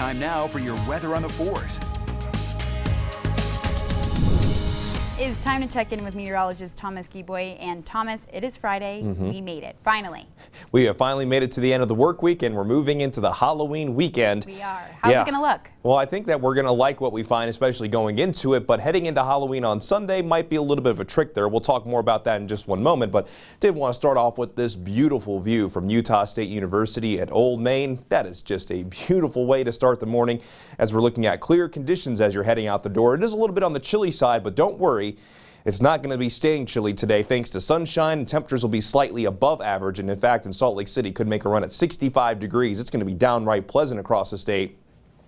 Time now for your weather on the 4s. It's time to check in with meteorologist Thomas Giboy. And Thomas, it is Friday. We made it, finally. We have finally made it to the end of the work week, and we're moving into the Halloween weekend. We are. How's it going to look? Well, I think that we're going to like what we find, especially going into it, but heading into Halloween on Sunday might be a little bit of a trick there. We'll talk more about that in just one moment, but did want to start off with this beautiful view from Utah State University at Old Main. That is just a beautiful way to start the morning as we're looking at clear conditions as you're heading out the door. It is a little bit on the chilly side, but don't worry. It's not going to be staying chilly today thanks to sunshine, and temperatures will be slightly above average, and in fact in Salt Lake City could make a run at 65 degrees. It's going to be downright pleasant across the state.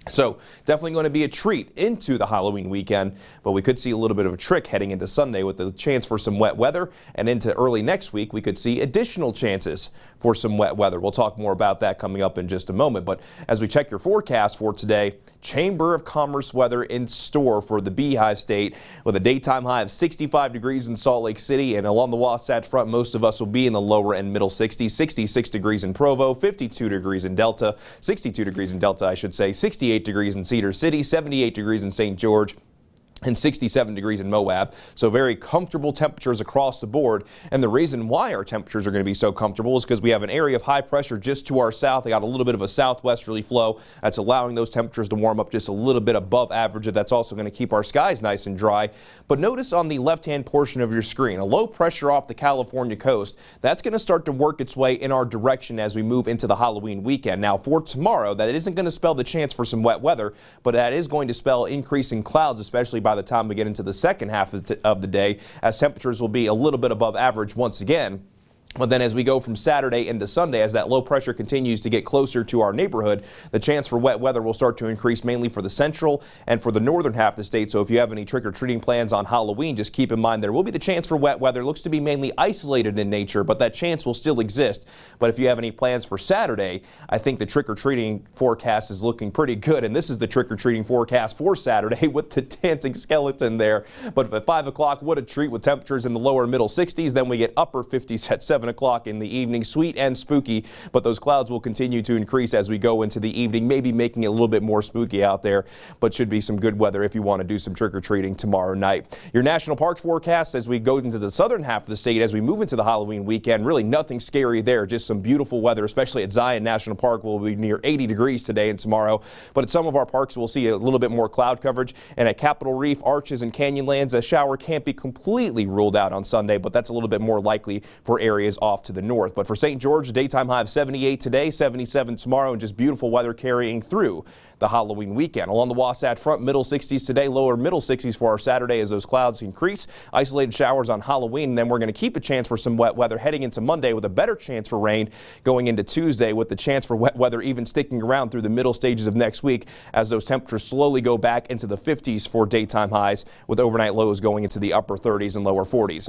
So definitely going to be a treat into the Halloween weekend, but we could see a little bit of a trick heading into Sunday with the chance for some wet weather, and into early next week we could see additional chances for some wet weather. We'll talk more about that coming up in just a moment, but as we check your forecast for today, Chamber of Commerce weather in store for the Beehive State with a daytime high of 65 degrees in Salt Lake City, and along the Wasatch Front most of us will be in the lower and middle 60s, 66 degrees in Provo, 52 degrees in Delta, 62 degrees in Delta I should say, 68 degrees in Cedar City, 78 degrees in St. George, and 67 degrees in Moab. So very comfortable temperatures across the board. And the reason why our temperatures are going to be so comfortable is because we have an area of high pressure just to our south. They got a little bit of a southwesterly flow that's allowing those temperatures to warm up just a little bit above average. That's also going to keep our skies nice and dry. But notice on the left-hand portion of your screen, a low pressure off the California coast. That's going to start to work its way in our direction as we move into the Halloween weekend. Now for tomorrow, that isn't going to spell the chance for some wet weather, but that is going to spell increasing clouds, especially by the time we get into the second half of the day, as temperatures will be a little bit above average once again. But then as we go from Saturday into Sunday, as that low pressure continues to get closer to our neighborhood, the chance for wet weather will start to increase mainly for the central and for the northern half of the state. So if you have any trick-or-treating plans on Halloween, just keep in mind there will be the chance for wet weather. It looks to be mainly isolated in nature, but that chance will still exist. But if you have any plans for Saturday, I think the trick-or-treating forecast is looking pretty good. And this is the trick-or-treating forecast for Saturday with the dancing skeleton there. But at 5 o'clock, what a treat with temperatures in the lower middle 60s. Then we get upper 50s at 7 o'clock in the evening. Sweet and spooky, but those clouds will continue to increase as we go into the evening, maybe making it a little bit more spooky out there, but should be some good weather if you want to do some trick-or-treating tomorrow night. Your national parks forecast as we go into the southern half of the state as we move into the Halloween weekend, really nothing scary there, just some beautiful weather, especially at Zion National Park. Will be near 80 degrees today and tomorrow, but at some of our parks we'll see a little bit more cloud coverage, and at Capitol Reef, Arches, and Canyonlands, a shower can't be completely ruled out on Sunday, but that's a little bit more likely for areas off to the north. But for St. George, a daytime high of 78 today, 77 tomorrow, and just beautiful weather carrying through the Halloween weekend. Along the Wasatch Front, middle 60s today, lower middle 60s for our Saturday as those clouds increase. Isolated showers on Halloween, and then we're going to keep a chance for some wet weather heading into Monday with a better chance for rain going into Tuesday, with the chance for wet weather even sticking around through the middle stages of next week as those temperatures slowly go back into the 50s for daytime highs, with overnight lows going into the upper 30s and lower 40s.